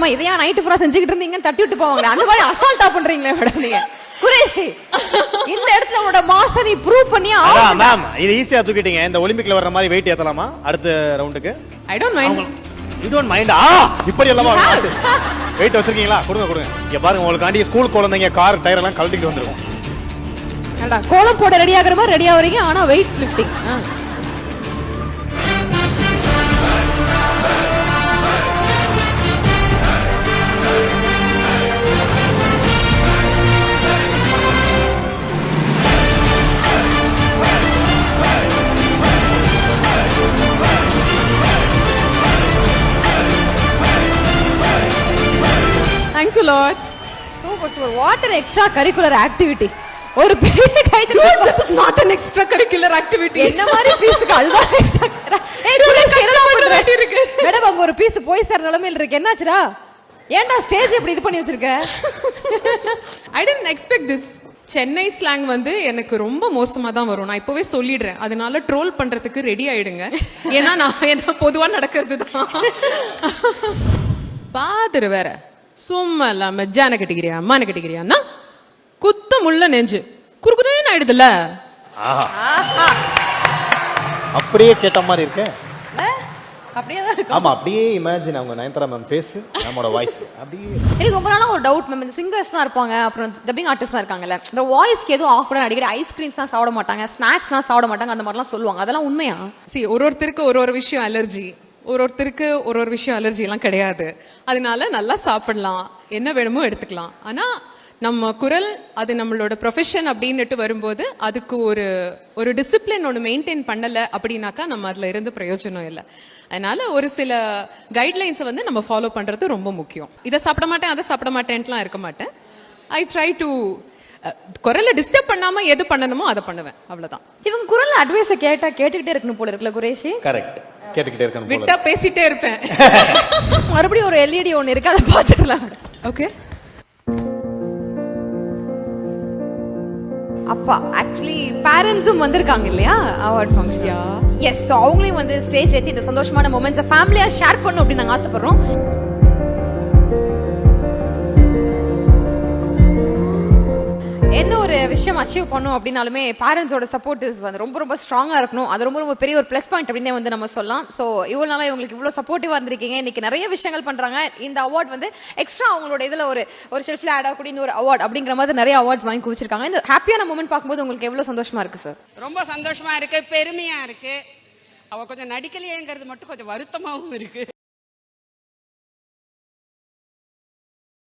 ஏமா இதையா நைட்டு பூரா செஞ்சுக்கிட்டு இருந்தீங்கன்னு தட்டி விட்டு போவாங்களே, அந்த மாதிரி அசால்ட்டா பண்றீங்களே மேடம் நீங்க. குரேஷி, இந்த இடத்துல உங்களோட மாச நீ ப்ரூவ் பண்ணியே ஆகணும். மேம் இது ஈஸியா தூக்கிட்டீங்க. இந்த ஒலிம்பிக்ல வர்ற மாதிரி வெயிட் ஏத்தலாமா அடுத்த ரவுண்டுக்கு? I don't mind. You don't mind? இப்படி எல்லாம் வெயிட் வச்சிருக்கீங்களா? கொடுங்க. இங்க பாருங்க, உங்களுக்காண்டி ஸ்கூல் குழந்தைங்க கார் டயர் எல்லாம் கழட்டிட்டு வந்திருக்கும். ஏண்டா கோலம் போட ரெடி ஆகுற மாதிரி ரெடி ஆவறீங்க, ஆனா weight lifting. Thanks a lot. Super. What an extra curricular activity. ஒரு பெரிய கைது. This is not an extracurricular activity. என்ன மாதிரி பீஸ்க்கு அதுதான் எக்ஸ்ட்ரா. இருக்கு. மேடம் அங்க ஒரு பீஸ் போய் சார் நிலைமையில இருக்கு. என்னாச்சுடா? ஏன்டா ஸ்டேஜ் இப்படி இது பண்ணி வச்சிருக்க? I didn't expect this. Chennai slang வந்து எனக்கு ரொம்ப மோசமா தான் வரும். நான் இப்பவே சொல்லிடுறேன். அதனால ட்ரோல் பண்றதுக்கு ரெடி ஆயிடுங்க. ஏன்னா நான் என்ன பொதுவா நடக்கிறது தான். பாத்துரு வேற சும்மா இல்லாம ஜான கட்டிக்கிறியா மான கட்டிக்கிறியான்னா குத்தமுள்ள நெஞ்சு குறுக்குறேன்னு ஆயிடுதுல்ல. அப்படியே கேட்ட மாதிரி இருக்கு. அப்படியே தான் இருக்கு. ஆமா, அப்படியே இமேஜின் அவங்க நயன்தாரா மேம் ஃபேஸ், நம்மளோட வாய்ஸ் அப்படியே. எனக்கு ரொம்ப நாளா ஒரு டவுட் மேம், இந்த சிங்கர்ஸ் தான் இருப்பாங்க, அப்புறம் டப்பிங் ஆர்டிஸ்ட் தான் இருக்காங்கல்ல, இந்த வாய்ஸ்க்கு எதுவும் ஆஃப் பண்ண அடிக்கடி ஐஸ்கிரீம்ஸ்லாம் சாப்பிட மாட்டாங்க, ஸ்நாக்ஸ்லாம் சாப்பிட மாட்டாங்க, அந்த மாதிரிலாம் சொல்லுவாங்க. அதெல்லாம் உண்மையா? ஒருத்தருக்கு ஒரு விஷயம் அலர்ஜி, ஒருத்தருக்கு ஒரு விஷயம் அலர்ஜி எல்லாம் கிடையாது. அதனால நல்லா சாப்பிடலாம், என்ன வேணுமோ எடுத்துக்கலாம். ஆனா நம்ம குரல் அது நம்மளோட ப்ரொஃபஷன் அப்படின்னுட்டு வரும்போது அதுக்கு ஒரு டிசிப்ளின் ஒன்று மெயின்டைன் பண்ணலை அப்படின்னாக்கா நம்ம அதில் இருந்து பிரயோஜனம் இல்லை. அதனால ஒரு சில கைட்லைன்ஸை வந்து நம்ம ஃபாலோ பண்ணுறது ரொம்ப முக்கியம். இதை சாப்பிட மாட்டேன் அதை சாப்பிட மாட்டேன்ட்டுலாம் இருக்க மாட்டேன். ஐ ட்ரை டு குரலை டிஸ்டர்ப் பண்ணாம எது பண்ணணுமோ அதை பண்ணுவேன், அவ்வளவுதான். இவங்க குரல் அட்வைஸை கேட்டுக்கிட்டே இருக்கணும் போல இருக்குல்ல குரேஷி? கரெக்ட், கேட்டுக்கிட்டே இருக்கணும். விட்டா பேசிட்டே இருப்பேன். மறுபடியும் ஒரு எல்இடி ஒன்று இருக்கு, அதை பார்த்துக்கலாம். ஓகே. அப்பா ஆக்சுவலி பேரண்ட்ஸும் வந்திருக்காங்க இல்லையா அவார்ட் ஃபங்க்ஷன்? எஸ். ஸோ அவங்களையும் வந்து ஸ்டேஜ்ல ஏற்றி இந்த சந்தோஷமான மொமெண்ட்ஸை ஃபேமிலியாக ஷேர் பண்ணணும் அப்படின்னு நாங்கள் ஆசைப்படுறோம். என்ன ஒரு விஷயம் அச்சீவ் பண்ணும் அப்படின்னாலுமே பேரண்ட்ஸோட சப்போர்ட் இஸ் வந்து ரொம்ப ரொம்ப ஸ்ட்ராங்காக இருக்கணும். அது ரொம்ப ரொம்ப பெரிய ஒரு ப்ளஸ் பாயிண்ட் அப்படின்னே வந்து நம்ம சொல்லலாம். ஸோ இவ்வளோ நாளாக இவங்களுக்கு இவ்வளோ சப்போர்ட்டிவாக இருந்திருக்கீங்க. இன்னைக்கு நிறைய விஷயங்கள் பண்ணுறாங்க. இந்த அவார்ட் வந்து எக்ஸ்ட்ரா அவங்களோட இதில் ஒரு ஷெல்ஃபில் ஆட் ஆகக்கூடிய இன்னொரு அவார்ட் அப்படிங்கிற மாதிரி நிறைய அவார்ட்ஸ் வாங்கி குவிச்சிருக்காங்க. இந்த ஹாப்பியான மூமெண்ட் பார்க்கும்போது உங்களுக்கு எவ்வளோ சந்தோஷமா இருக்கு சார்? ரொம்ப சந்தோஷமா இருக்கு, பெருமையா இருக்கு. அவ கொஞ்சம் நடிக்கலையேங்கிறது மட்டும் கொஞ்சம் வருத்தமாகவும் இருக்கு.